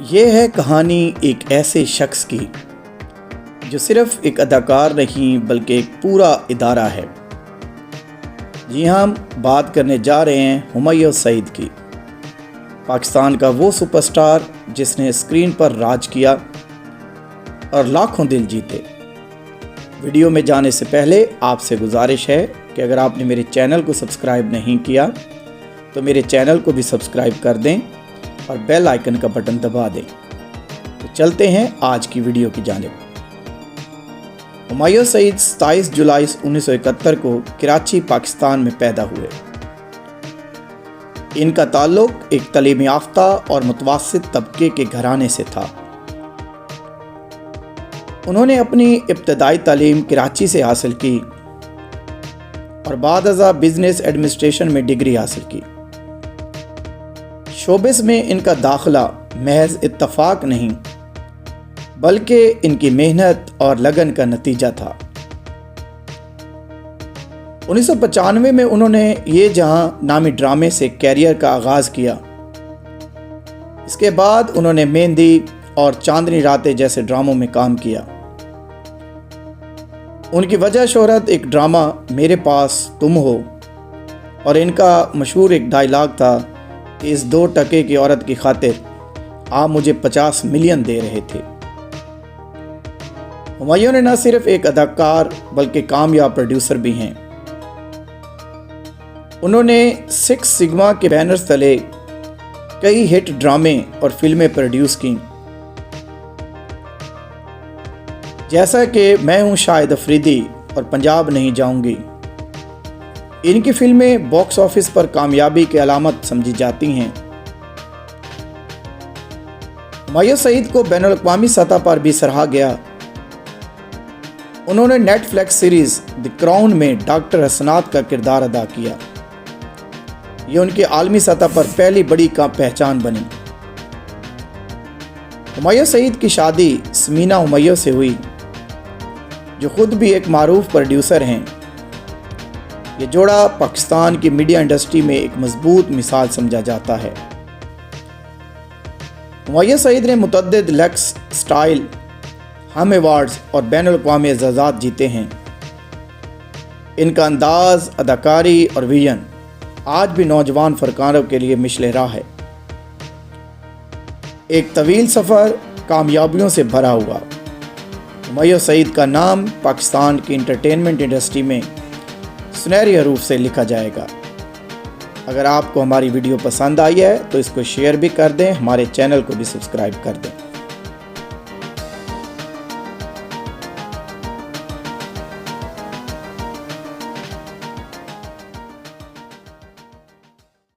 ये है कहानी एक ऐसे शख्स की जो सिर्फ एक अदाकार नहीं बल्कि एक पूरा इदारा है। जी हाँ, हम बात करने जा रहे हैं हुमायूं सईद की, पाकिस्तान का वो सुपरस्टार जिसने स्क्रीन पर राज किया और लाखों दिल जीते। वीडियो में जाने से पहले आपसे गुजारिश है कि अगर आपने मेरे चैनल को सब्सक्राइब नहीं किया तो मेरे चैनल को भी सब्सक्राइब कर दें और बेल आइकन का बटन दबा दें। तो चलते हैं आज की वीडियो की जानिब। हुमायूं सईद 27 जुलाई 1971 को कराची, पाकिस्तान में पैदा हुए। इनका ताल्लुक एक तालीम याफ्ता और मुतवस्सित तबके के घराने से था। उन्होंने अपनी इब्तदाई तालीम कराची से हासिल की और बाद अज़ा बिजनेस एडमिनिस्ट्रेशन में डिग्री हासिल की। शोबिस में इनका दाखिला महज इत्तफाक नहीं बल्कि इनकी मेहनत और लगन का नतीजा था। 1995 में उन्होंने ये जहां नामी ड्रामे से कैरियर का आगाज़ किया। इसके बाद उन्होंने मेहंदी और चांदनी रातें जैसे ड्रामों में काम किया। उनकी वजह शोहरत एक ड्रामा मेरे पास तुम हो और इनका मशहूर एक डायलॉग था कि इस 2 टके की औरत की खातिर आप मुझे 50 मिलियन दे रहे थे। हुमायूं ने न सिर्फ एक अदाकार बल्कि कामयाब प्रोड्यूसर भी हैं। उन्होंने 6 सिग्मा के बैनर्स तले कई हिट ड्रामे और फिल्में प्रोड्यूस की, जैसा कि मैं हूं शाहिद अफरीदी और पंजाब नहीं जाऊंगी। इनकी फिल्में बॉक्स ऑफिस पर कामयाबी की अलामत समझी जाती हैं। हुमायूं सईद को बैनुल अक़वामी सतह पर भी सराहा गया। उन्होंने नेटफ्लिक्स सीरीज द क्राउन में डॉक्टर हसनात का किरदार अदा किया। ये उनकी आलमी सतह पर पहली बड़ी पहचान बनी। हुमायूं सईद की शादी समीना हुमायूं से हुई, जो खुद भी एक मारूफ प्रोड्यूसर हैं। ये जोड़ा पाकिस्तान की मीडिया इंडस्ट्री में एक मजबूत मिसाल समझा जाता है। हुमायूं सईद ने मुतअद्दिद लक्स, स्टाइल, हम अवार्ड्स और बैनुल अक़वामी एज़ाज़ात जीते हैं। इनका अंदाज, अदाकारी और विजन आज भी नौजवान फनकारों के लिए मिशले राह है। एक तवील सफ़र कामयाबियों से भरा हुआ। हुमायूं सईद का नाम पाकिस्तान की इंटरटेनमेंट इंडस्ट्री में सुनहरी हरूफ से लिखा जाएगा। अगर आपको हमारी वीडियो पसंद आई है तो इसको शेयर भी कर दें, हमारे चैनल को भी सब्सक्राइब कर दें।